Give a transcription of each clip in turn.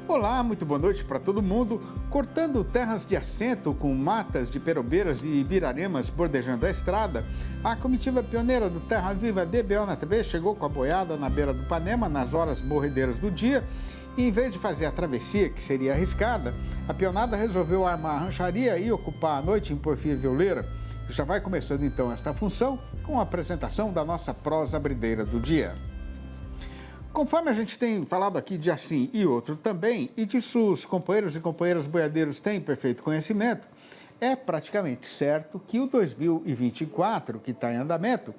Olá, muito boa noite para todo mundo. Cortando terras de assento com matas de perobeiras e ibiraremas bordejando a estrada, a comitiva pioneira do Terra Viva DBO na TV chegou com a boiada na beira do Panema nas horas morredeiras do dia e, em vez de fazer a travessia, que seria arriscada, a pionada resolveu armar a rancharia e ocupar a noite em Porfia Violeira. Já vai começando então esta função com a apresentação da nossa prosa brideira do dia. Conforme a gente tem falado aqui de assim e outro também, e disso os companheiros e companheiras boiadeiros têm perfeito conhecimento, é praticamente certo que o 2024, que está em andamento,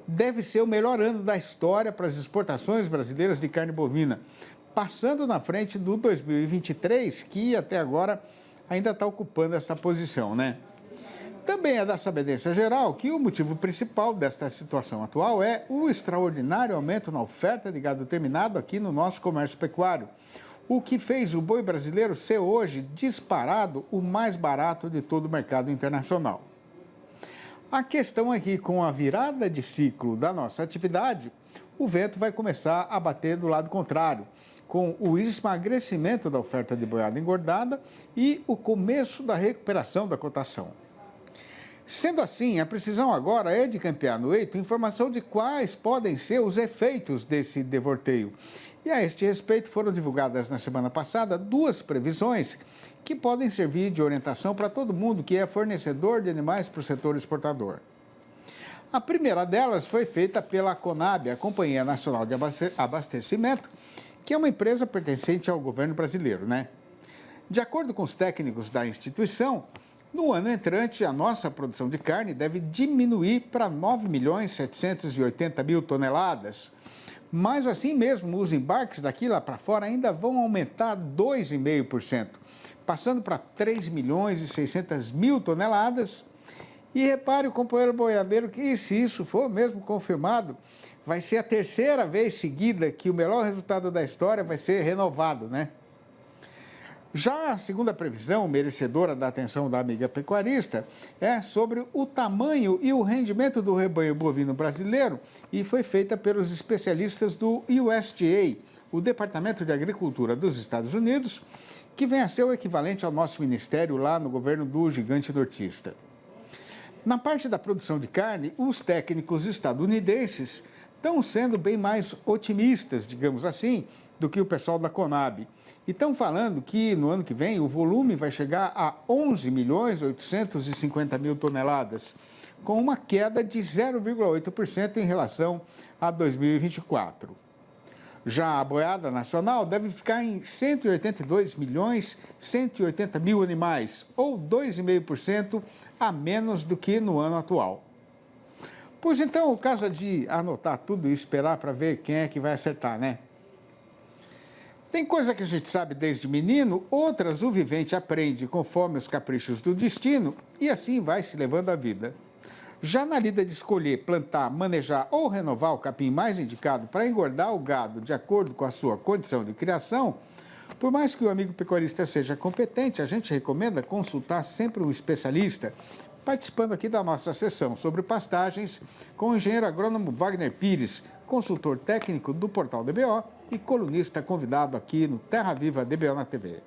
deve ser o melhor ano da história para as exportações brasileiras de carne bovina, passando na frente do 2023, que até agora ainda está ocupando essa posição, né? Também é da sabedência geral que o motivo principal desta situação atual é o extraordinário aumento na oferta de gado terminado aqui no nosso comércio pecuário, o que fez o boi brasileiro ser hoje disparado o mais barato de todo o mercado internacional. A questão é que, com a virada de ciclo da nossa atividade, o vento vai começar a bater do lado contrário, com o esmagrecimento da oferta de boiada engordada e o começo da recuperação da cotação. Sendo assim, a precisão agora é de campear no eito informação de quais podem ser os efeitos desse devorteio. E a este respeito foram divulgadas na semana passada duas previsões que podem servir de orientação para todo mundo que é fornecedor de animais para o setor exportador. A primeira delas foi feita pela Conab, a Companhia Nacional de Abastecimento, que é uma empresa pertencente ao governo brasileiro, né? De acordo com os técnicos da instituição, no ano entrante, a nossa produção de carne deve diminuir para 9.780.000 toneladas. Mas assim mesmo, os embarques daqui lá para fora ainda vão aumentar 2,5%, passando para 3.600.000 toneladas. E repare, o companheiro boiadeiro, que se isso for mesmo confirmado, vai ser a terceira vez seguida que o melhor resultado da história vai ser renovado, né? Já a segunda previsão, merecedora da atenção da amiga pecuarista, é sobre o tamanho e o rendimento do rebanho bovino brasileiro e foi feita pelos especialistas do USDA, o Departamento de Agricultura dos Estados Unidos, que vem a ser o equivalente ao nosso ministério lá no governo do gigante nortista. Na parte da produção de carne, os técnicos estadunidenses estão sendo bem mais otimistas, digamos assim, do que o pessoal da Conab. E estão falando que no ano que vem o volume vai chegar a 11.850.000 toneladas, com uma queda de 0,8% em relação a 2024. Já a boiada nacional deve ficar em 182.180.000 animais, ou 2,5% a menos do que no ano atual. Pois então, o caso é de anotar tudo e esperar para ver quem é que vai acertar, né? Tem coisa que a gente sabe desde menino, outras o vivente aprende conforme os caprichos do destino e assim vai se levando a vida. Já na lida de escolher, plantar, manejar ou renovar o capim mais indicado para engordar o gado de acordo com a sua condição de criação, por mais que o amigo pecuarista seja competente, a gente recomenda consultar sempre um especialista, participando aqui da nossa sessão sobre pastagens com o engenheiro agrônomo Wagner Pires, consultor técnico do Portal DBO e colunista convidado aqui no Terra Viva DBO na TV.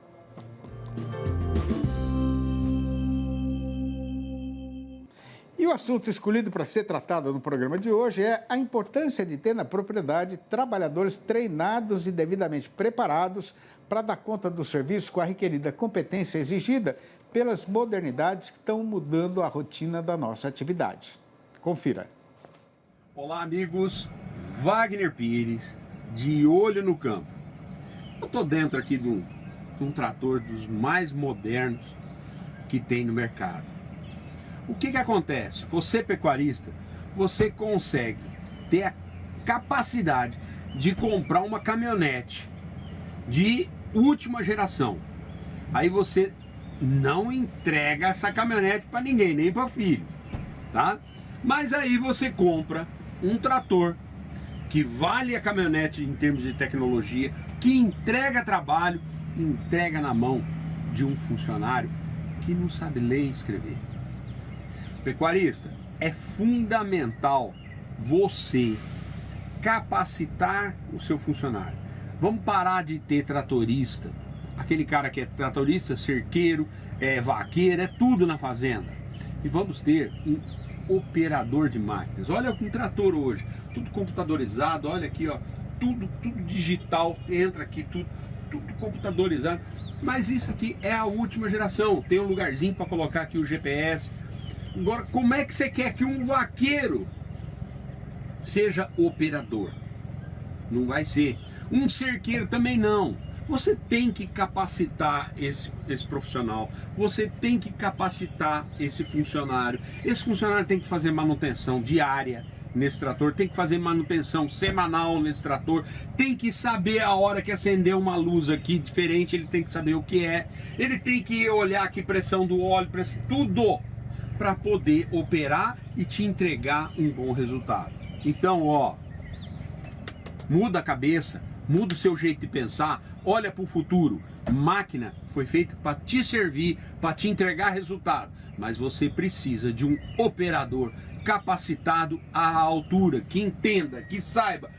E o assunto escolhido para ser tratado no programa de hoje é a importância de ter na propriedade trabalhadores treinados e devidamente preparados para dar conta do serviço com a requerida competência exigida pelas modernidades que estão mudando a rotina da nossa atividade. Confira. Olá, amigos. Wagner Pires, de olho no campo. Eu estou dentro aqui de um trator dos mais modernos que tem no mercado. O que acontece? Você, pecuarista, você consegue ter a capacidade de comprar uma caminhonete de última geração. Aí você não entrega essa caminhonete para ninguém, nem para filho, tá? Mas aí você compra um trator que vale a caminhonete em termos de tecnologia, que entrega trabalho, entrega na mão de um funcionário que não sabe ler e escrever. Pecuarista, é fundamental você capacitar o seu funcionário. Vamos parar de ter tratorista aquele cara que é tratorista, cerqueiro, vaqueiro, é tudo na fazenda. E vamos ter um operador de máquinas. Olha um trator hoje, tudo computadorizado, olha aqui, ó, tudo digital, entra aqui, tudo computadorizado. Mas isso aqui é a última geração, tem um lugarzinho para colocar aqui o GPS. Agora, como é que você quer que um vaqueiro seja operador? Não vai ser. Um cerqueiro também não. Você tem que capacitar esse profissional, você tem que capacitar esse funcionário. Esse funcionário tem que fazer manutenção diária nesse trator, tem que fazer manutenção semanal nesse trator, tem que saber a hora que acender uma luz aqui diferente, ele tem que saber o que é, ele tem que olhar aqui pressão do óleo, tudo para poder operar e te entregar um bom resultado. Então, ó, muda a cabeça, muda o seu jeito de pensar, olha para o futuro. Máquina foi feita para te servir, para te entregar resultado, mas você precisa de um operador capacitado à altura, que entenda, que saiba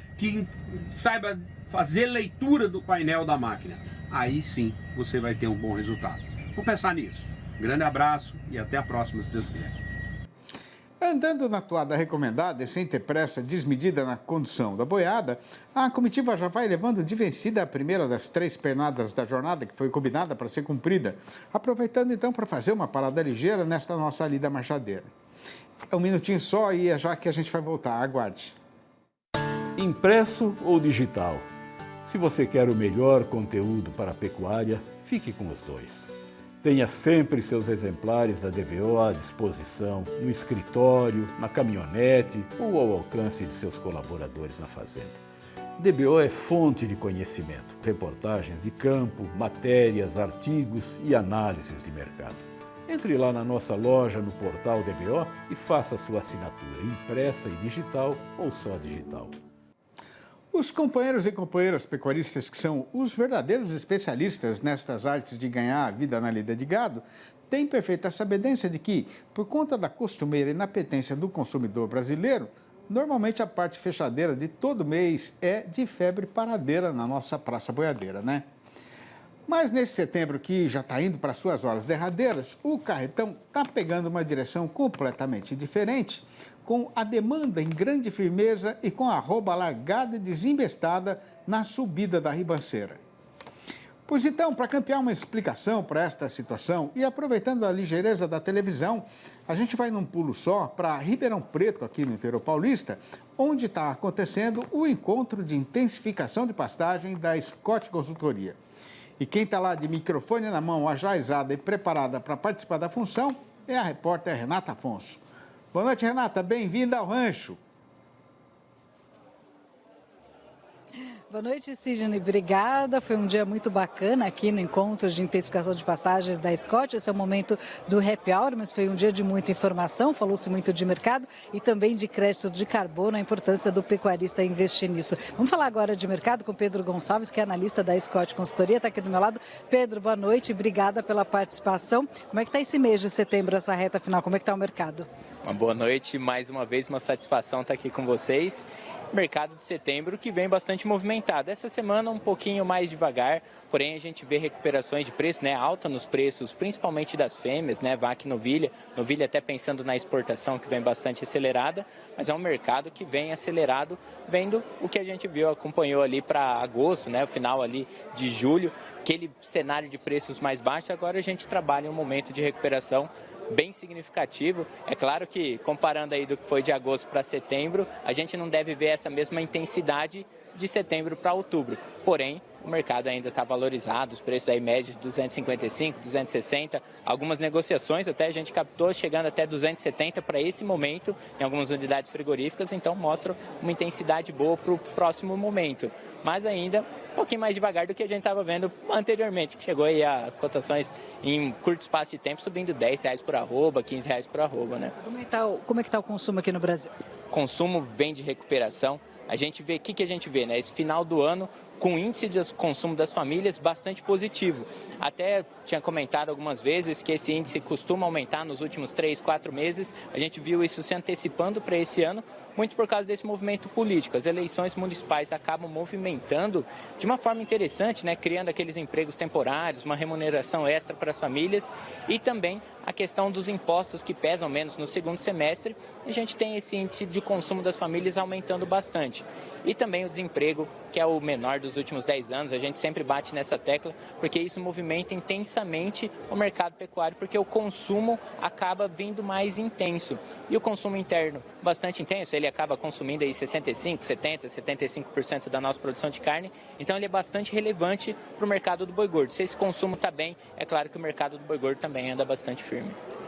fazer leitura do painel da máquina. Aí sim você vai ter um bom resultado. Vamos pensar nisso. Grande abraço e até a próxima, se Deus quiser. Andando na toada recomendada e sem ter pressa desmedida na condução da boiada, a comitiva já vai levando de vencida a primeira das 3 pernadas da jornada que foi combinada para ser cumprida, aproveitando então para fazer uma parada ligeira nesta nossa lida marchadeira. É um minutinho só e é já que a gente vai voltar, aguarde. Impresso ou digital? Se você quer o melhor conteúdo para a pecuária, fique com os dois. Tenha sempre seus exemplares da DBO à disposição, no escritório, na caminhonete ou ao alcance de seus colaboradores na fazenda. DBO é fonte de conhecimento, reportagens de campo, matérias, artigos e análises de mercado. Entre lá na nossa loja no portal DBO e faça sua assinatura impressa e digital ou só digital. Os companheiros e companheiras pecuaristas que são os verdadeiros especialistas nestas artes de ganhar a vida na lida de gado têm perfeita sabedência de que, por conta da costumeira inapetência do consumidor brasileiro, normalmente a parte fechadeira de todo mês é de febre paradeira na nossa praça boiadeira, né? Mas nesse setembro que já está indo para suas horas derradeiras, o carretão está pegando uma direção completamente diferente, com a demanda em grande firmeza e com a arroba largada e desembestada na subida da ribanceira. Pois então, para campear uma explicação para esta situação e aproveitando a ligeireza da televisão, a gente vai num pulo só para Ribeirão Preto, aqui no interior paulista, onde está acontecendo o encontro de intensificação de pastagem da Scott Consultoria. E quem está lá de microfone na mão, ajaizada e preparada para participar da função, é a repórter Renata Afonso. Boa noite, Renata. Bem-vinda ao rancho. Boa noite, Sidney. Obrigada. Foi um dia muito bacana aqui no encontro de intensificação de pastagens da Scott. Esse é o momento do happy hour, mas foi um dia de muita informação. Falou-se muito de mercado e também de crédito de carbono, a importância do pecuarista investir nisso. Vamos falar agora de mercado com Pedro Gonçalves, que é analista da Scott Consultoria. Está aqui do meu lado. Pedro, boa noite. Obrigada pela participação. Como é que está esse mês de setembro, essa reta final? Como é que está o mercado? Uma boa noite. Mais uma vez, uma satisfação estar aqui com vocês. Mercado de setembro que vem bastante movimentado. Essa semana um pouquinho mais devagar, porém a gente vê recuperações de preço, né, alta nos preços, principalmente das fêmeas, né, vaca e novilha até pensando na exportação que vem bastante acelerada, mas é um mercado que vem acelerado, vendo o que a gente viu, acompanhou ali para agosto, né, o final ali de julho, aquele cenário de preços mais baixos. Agora a gente trabalha em um momento de recuperação bem significativo. É claro que, comparando aí do que foi de agosto para setembro, a gente não deve ver essa mesma intensidade de setembro para outubro. Porém, o mercado ainda está valorizado, os preços aí médios de 255, 260, algumas negociações até a gente captou chegando até 270 para esse momento em algumas unidades frigoríficas, então mostra uma intensidade boa para o próximo momento. Mas ainda um pouquinho mais devagar do que a gente estava vendo anteriormente, que chegou aí a cotações em curto espaço de tempo subindo R$10 por arroba, R$15 por arroba, né? Como é que tá o consumo aqui no Brasil? O consumo vem de recuperação. A gente vê, o que a gente vê, né? Esse final do ano com índice de consumo das famílias bastante positivo. Até tinha comentado algumas vezes que esse índice costuma aumentar nos últimos 3, 4 meses. A gente viu isso se antecipando para esse ano, muito por causa desse movimento político. As eleições municipais acabam movimentando de uma forma interessante, né, criando aqueles empregos temporários, uma remuneração extra para as famílias e também a questão dos impostos que pesam menos no segundo semestre. A gente tem esse índice de consumo das famílias aumentando bastante. E também o desemprego, que é o menor dos últimos 10 anos, a gente sempre bate nessa tecla, porque isso movimenta intensamente o mercado pecuário, porque o consumo acaba vindo mais intenso. E o consumo interno, bastante intenso, ele acaba consumindo aí 65%, 70%, 75% da nossa produção de carne, então ele é bastante relevante para o mercado do boi gordo. Se esse consumo está bem, é claro que o mercado do boi gordo também anda bastante firme.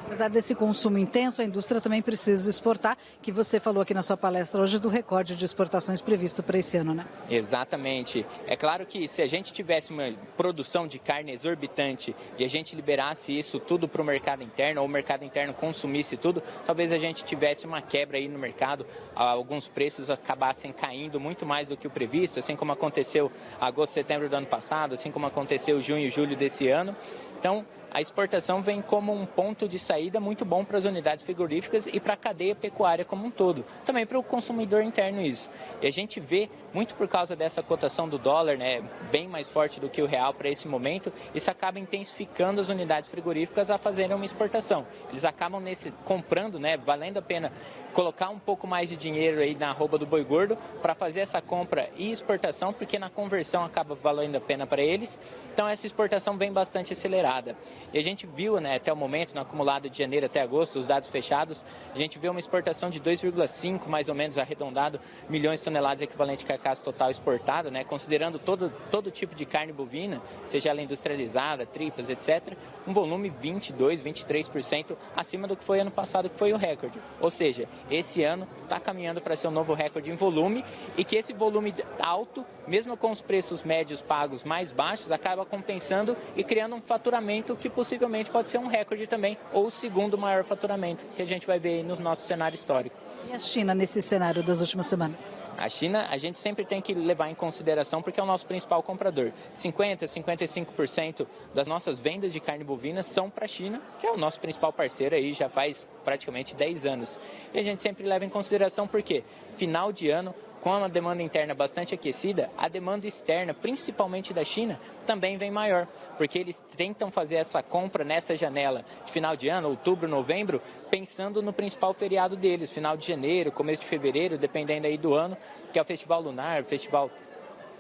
Apesar desse consumo intenso, a indústria também precisa exportar, que você falou aqui na sua palestra hoje do recorde de exportações previsto para esse ano, né? Exatamente. É claro que se a gente tivesse uma produção de carne exorbitante e a gente liberasse isso tudo para o mercado interno, ou o mercado interno consumisse tudo, talvez a gente tivesse uma quebra aí no mercado, alguns preços acabassem caindo muito mais do que o previsto, assim como aconteceu agosto, setembro do ano passado, assim como aconteceu junho e julho desse ano. Então, a exportação vem como um ponto de saída muito bom para as unidades frigoríficas e para a cadeia pecuária como um todo. Também para o consumidor interno isso. E a gente vê, muito por causa dessa cotação do dólar, né, bem mais forte do que o real para esse momento, isso acaba intensificando as unidades frigoríficas a fazerem uma exportação. Eles acabam comprando, né, valendo a pena colocar um pouco mais de dinheiro aí na arroba do boi gordo para fazer essa compra e exportação, porque na conversão acaba valendo a pena para eles. Então essa exportação vem bastante acelerada. E a gente viu, né, até o momento, no acumulado de janeiro até agosto, os dados fechados, a gente vê uma exportação de 2,5, mais ou menos arredondado, milhões de toneladas equivalente de carcaça total exportada, né, considerando todo tipo de carne bovina, seja ela industrializada, tripas, etc., um volume 22, 23% acima do que foi ano passado, que foi o recorde. Ou seja, esse ano está caminhando para ser um novo recorde em volume e que esse volume alto, mesmo com os preços médios pagos mais baixos, acaba compensando e criando um faturamento que possivelmente pode ser um recorde também, ou o segundo maior faturamento que a gente vai ver aí no nosso cenário histórico. E a China nesse cenário das últimas semanas? A China, a gente sempre tem que levar em consideração porque é o nosso principal comprador. 50%, 55% das nossas vendas de carne bovina são para a China, que é o nosso principal parceiro aí já faz praticamente 10 anos. E a gente sempre leva em consideração porque final de ano, com a demanda interna bastante aquecida, a demanda externa, principalmente da China, também vem maior, porque eles tentam fazer essa compra nessa janela de final de ano, outubro, novembro, pensando no principal feriado deles, final de janeiro, começo de fevereiro, dependendo aí do ano, que é o Festival Lunar, o Festival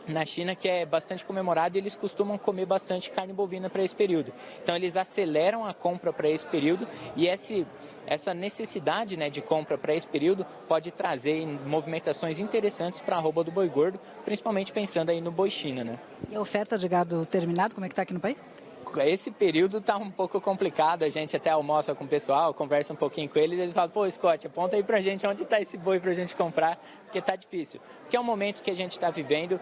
na China, que é bastante comemorado, e eles costumam comer bastante carne bovina para esse período. Então eles aceleram a compra para esse período e essa necessidade, né, de compra para esse período pode trazer movimentações interessantes para a arroba do boi gordo, principalmente pensando aí no boi China, né? E a oferta de gado terminado, como é que está aqui no país? Esse período está um pouco complicado, a gente até almoça com o pessoal, conversa um pouquinho com eles, eles falam, pô, Scott, aponta aí pra gente onde está esse boi pra gente comprar, porque tá difícil. Porque é um momento que a gente está vivendo,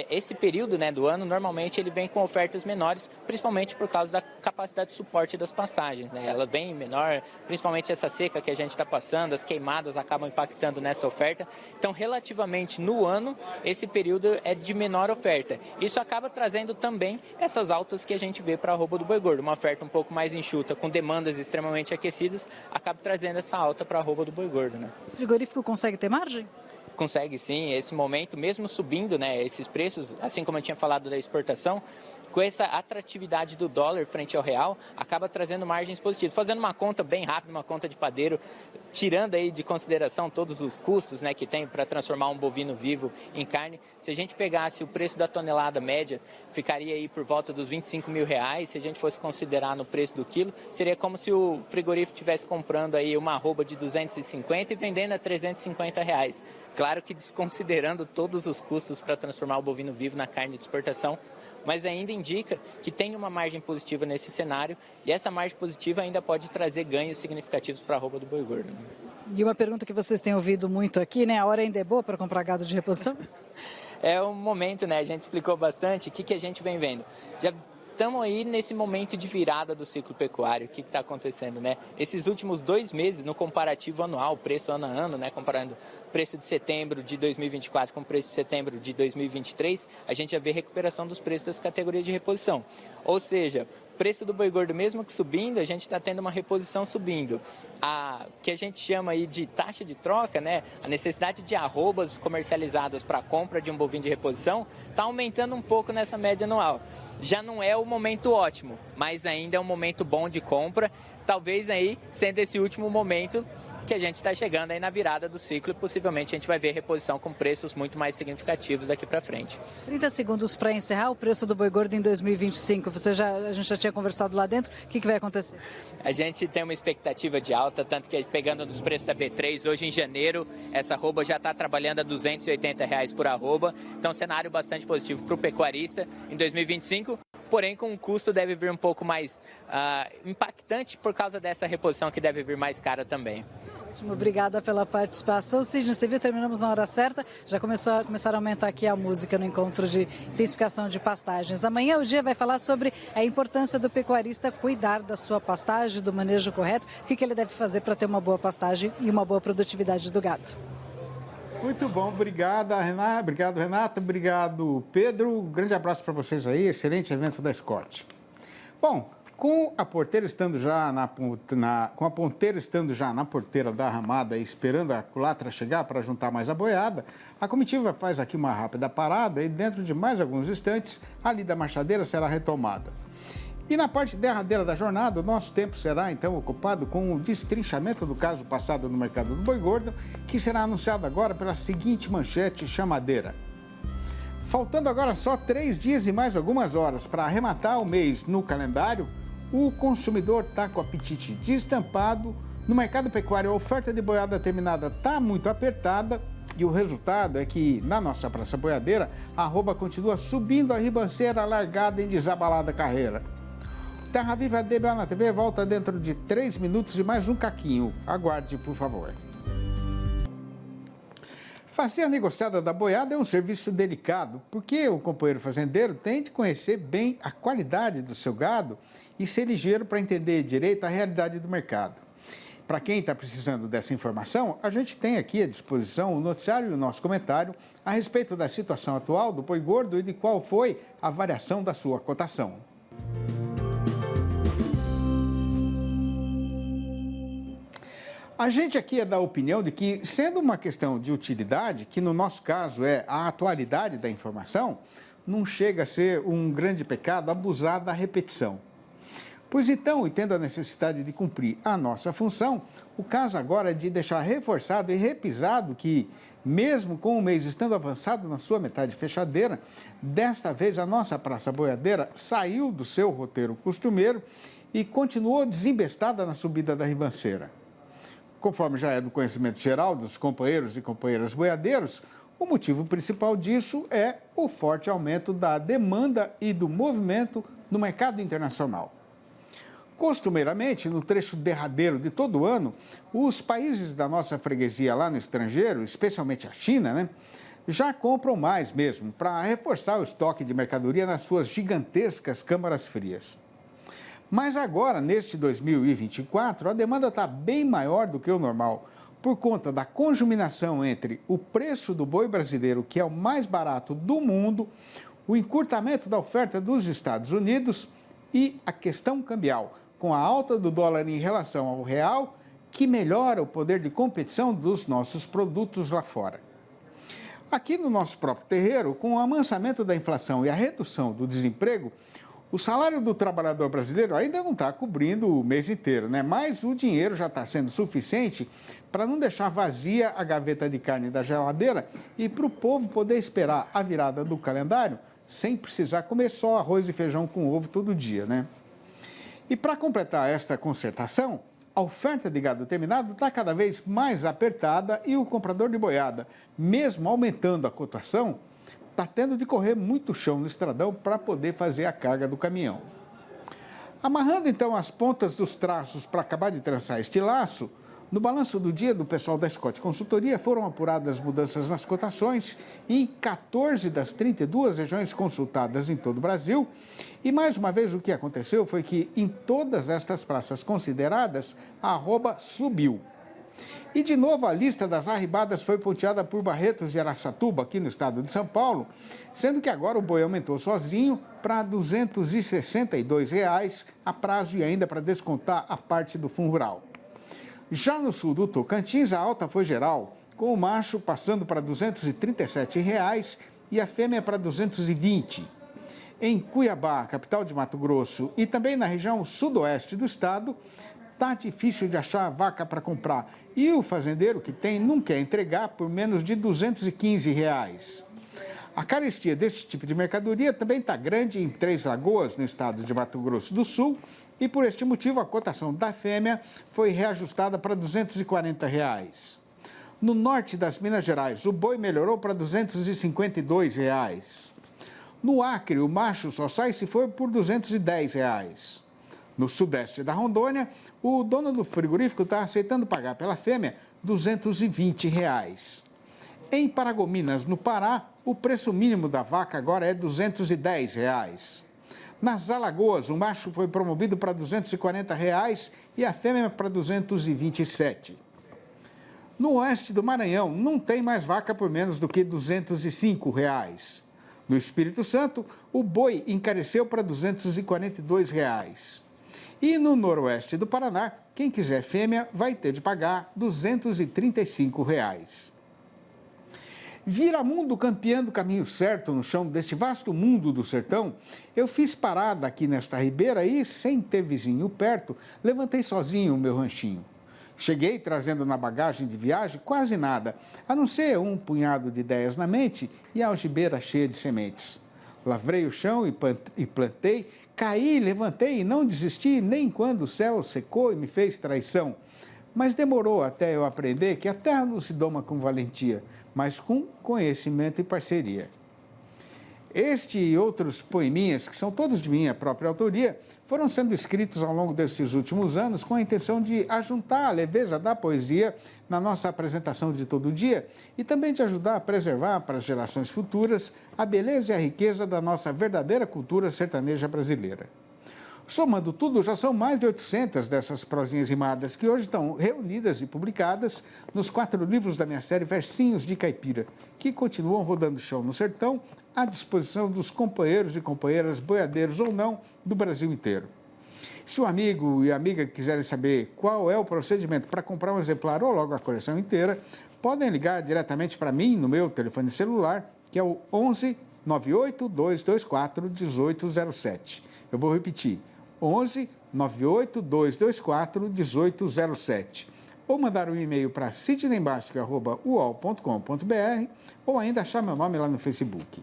esse período, né, do ano, normalmente ele vem com ofertas menores, principalmente por causa da capacidade de suporte das pastagens, né? Ela vem menor, principalmente essa seca que a gente está passando, as queimadas acabam impactando nessa oferta. Então, relativamente no ano, esse período é de menor oferta. Isso acaba trazendo também essas altas que a gente vê para a arroba do boi gordo. Uma oferta um pouco mais enxuta, com demandas extremamente aquecidas, acaba trazendo essa alta para a arroba do boi gordo, né? O frigorífico consegue ter margem? Consegue sim, esse momento, mesmo subindo, né, esses preços, assim como eu tinha falado da exportação, com essa atratividade do dólar frente ao real, acaba trazendo margens positivas. Fazendo uma conta bem rápida, uma conta de padeiro, tirando aí de consideração todos os custos, né, que tem para transformar um bovino vivo em carne, se a gente pegasse o preço da tonelada média, ficaria aí por volta dos R$25 mil. Se a gente fosse considerar no preço do quilo, seria como se o frigorífico estivesse comprando aí uma arroba de 250 e vendendo a R$350. Claro que desconsiderando todos os custos para transformar o bovino vivo na carne de exportação, mas ainda indica que tem uma margem positiva nesse cenário e essa margem positiva ainda pode trazer ganhos significativos para a arroba do boi gordo. E uma pergunta que vocês têm ouvido muito aqui, né? A hora ainda é boa para comprar gado de reposição? É um momento, né? A gente explicou bastante o que a gente vem vendo. Já estamos aí nesse momento de virada do ciclo pecuário. O que está acontecendo, né? Esses últimos 2 meses, no comparativo anual, preço ano a ano, né? Comparando preço de setembro de 2024 com o preço de setembro de 2023, a gente já vê recuperação dos preços das categorias de reposição. Ou seja, preço do boi gordo, mesmo que subindo, a gente está tendo uma reposição subindo. A que a gente chama aí de taxa de troca, né? A necessidade de arrobas comercializadas para a compra de um bovino de reposição está aumentando um pouco nessa média anual. Já não é o momento ótimo, mas ainda é um momento bom de compra, talvez aí sendo esse último momento que a gente está chegando aí na virada do ciclo e possivelmente a gente vai ver reposição com preços muito mais significativos daqui para frente. 30 segundos para encerrar o preço do boi gordo em 2025. A gente já tinha conversado lá dentro. O que vai acontecer? A gente tem uma expectativa de alta, tanto que pegando nos preços da B3, hoje em janeiro, essa arroba já está trabalhando a R$280 por arroba. Então, cenário bastante positivo para o pecuarista em 2025. Porém, com um custo deve vir um pouco mais impactante por causa dessa reposição que deve vir mais cara também. Obrigada pela participação. Sidney, você viu, terminamos na hora certa. Já começaram a aumentar aqui a música no encontro de intensificação de pastagens. Amanhã o dia vai falar sobre a importância do pecuarista cuidar da sua pastagem, do manejo correto. O que ele deve fazer para ter uma boa pastagem e uma boa produtividade do gado. Muito bom, obrigado Renata, obrigado Pedro, um grande abraço para vocês aí, excelente evento da Scott. Bom, com a ponteira estando já na porteira da ramada e esperando a culatra chegar para juntar mais a boiada, a comitiva faz aqui uma rápida parada e dentro de mais alguns instantes, ali da marchadeira será retomada. E na parte derradeira da jornada, o nosso tempo será então ocupado com o destrinchamento do caso passado no mercado do boi gordo, que será anunciado agora pela seguinte manchete chamadeira. Faltando agora só 3 dias e mais algumas horas para arrematar o mês no calendário, o consumidor está com o apetite destampado, no mercado pecuário a oferta de boiada terminada está muito apertada e o resultado é que na nossa praça boiadeira a arroba continua subindo a ribanceira largada em desabalada carreira. Terra Viva DBO na TV volta dentro de 3 minutos e mais um caquinho. Aguarde, por favor. Fazer a negociada da boiada é um serviço delicado, porque o companheiro fazendeiro tem de conhecer bem a qualidade do seu gado e ser ligeiro para entender direito a realidade do mercado. Para quem está precisando dessa informação, a gente tem aqui à disposição o noticiário e o nosso comentário a respeito da situação atual do boi gordo e de qual foi a variação da sua cotação. A gente aqui é da opinião de que, sendo uma questão de utilidade, que no nosso caso é a atualidade da informação, não chega a ser um grande pecado abusar da repetição. Pois então, e tendo a necessidade de cumprir a nossa função, o caso agora é de deixar reforçado e repisado que, mesmo com o mês estando avançado na sua metade fechadeira, desta vez a nossa praça boiadeira saiu do seu roteiro costumeiro e continuou desembestada na subida da ribanceira. Conforme já é do conhecimento geral dos companheiros e companheiras boiadeiros, o motivo principal disso é o forte aumento da demanda e do movimento no mercado internacional. Costumeiramente, no trecho derradeiro de todo o ano, os países da nossa freguesia lá no estrangeiro, especialmente a China, já compram mais mesmo, para reforçar o estoque de mercadoria nas suas gigantescas câmaras frias. Mas agora, neste 2024, a demanda está bem maior do que o normal, por conta da conjuminação entre o preço do boi brasileiro, que é o mais barato do mundo, o encurtamento da oferta dos Estados Unidos e a questão cambial, com a alta do dólar em relação ao real, que melhora o poder de competição dos nossos produtos lá fora. Aqui no nosso próprio terreiro, com o amansamento da inflação e a redução do desemprego, o salário do trabalhador brasileiro ainda não está cobrindo o mês inteiro, mas o dinheiro já está sendo suficiente para não deixar vazia a gaveta de carne da geladeira e para o povo poder esperar a virada do calendário sem precisar comer só arroz e feijão com ovo todo dia, E para completar esta concertação, a oferta de gado terminado está cada vez mais apertada e o comprador de boiada, mesmo aumentando a cotação, está tendo de correr muito chão no estradão para poder fazer a carga do caminhão. Amarrando então as pontas dos traços para acabar de trançar este laço, no balanço do dia do pessoal da Scott Consultoria foram apuradas mudanças nas cotações em 14 das 32 regiões consultadas em todo o Brasil. E mais uma vez o que aconteceu foi que em todas estas praças consideradas, a arroba subiu. E de novo a lista das arribadas foi ponteada por Barretos de Araçatuba, aqui no estado de São Paulo, sendo que agora o boi aumentou sozinho para R$ 262 a prazo e ainda para descontar a parte do fundo rural. Já no sul do Tocantins, a alta foi geral, com o macho passando para R$ 237 e a fêmea para R$ 220. Em Cuiabá, capital de Mato Grosso, e também na região sudoeste do estado, está difícil de achar vaca para comprar. E o fazendeiro que tem não quer entregar por menos de R$ 215. A carestia desse tipo de mercadoria também está grande em Três Lagoas, no estado de Mato Grosso do Sul, e por este motivo a cotação da fêmea foi reajustada para R$ 240. No norte das Minas Gerais, o boi melhorou para R$ 252. No Acre, o macho só sai se for por R$ 210. No sudeste da Rondônia, o dono do frigorífico está aceitando pagar pela fêmea R$ 220. Em Paragominas, no Pará, o preço mínimo da vaca agora é R$ 210. Nas Alagoas, o macho foi promovido para R$ 240 e a fêmea para R$ 227. No oeste do Maranhão, não tem mais vaca por menos do que R$ 205. No Espírito Santo, o boi encareceu para R$ 242. E no noroeste do Paraná, quem quiser fêmea vai ter de pagar R$ 235. Viramundo campeando o caminho certo no chão deste vasto mundo do sertão, eu fiz parada aqui nesta ribeira e, sem ter vizinho perto, levantei sozinho o meu ranchinho. Cheguei trazendo na bagagem de viagem quase nada, a não ser um punhado de ideias na mente e a algibeira cheia de sementes. Lavrei o chão e plantei, caí, levantei e não desisti nem quando o céu secou e me fez traição. Mas demorou até eu aprender que a terra não se doma com valentia, mas com conhecimento e parceria. Este e outros poeminhas, que são todos de minha própria autoria, foram sendo escritos ao longo destes últimos anos com a intenção de ajuntar a leveza da poesia na nossa apresentação de todo dia e também de ajudar a preservar para as gerações futuras a beleza e a riqueza da nossa verdadeira cultura sertaneja brasileira. Somando tudo, já são mais de 800 dessas prosinhas rimadas que hoje estão reunidas e publicadas nos 4 livros da minha série Versinhos de Caipira, que continuam rodando chão no sertão à disposição dos companheiros e companheiras, boiadeiros ou não, do Brasil inteiro. Se o amigo e a amiga quiserem saber qual é o procedimento para comprar um exemplar ou logo a coleção inteira, podem ligar diretamente para mim no meu telefone celular, que é o 11 98 224 1807. Eu vou repetir, 11 98 224 1807. Ou mandar um e-mail para sidneymbastic@uol.com.br ou ainda achar meu nome lá no Facebook.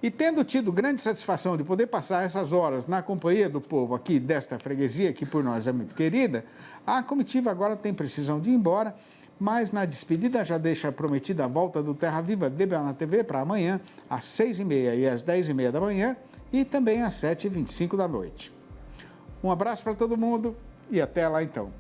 E tendo tido grande satisfação de poder passar essas horas na companhia do povo aqui desta freguesia, que por nós é muito querida, a comitiva agora tem precisão de ir embora, mas na despedida já deixa prometida a volta do Terra Viva DBO na TV para amanhã, às 6h30 e às 10h30 da manhã e também às 7h25 da noite. Um abraço para todo mundo e até lá então.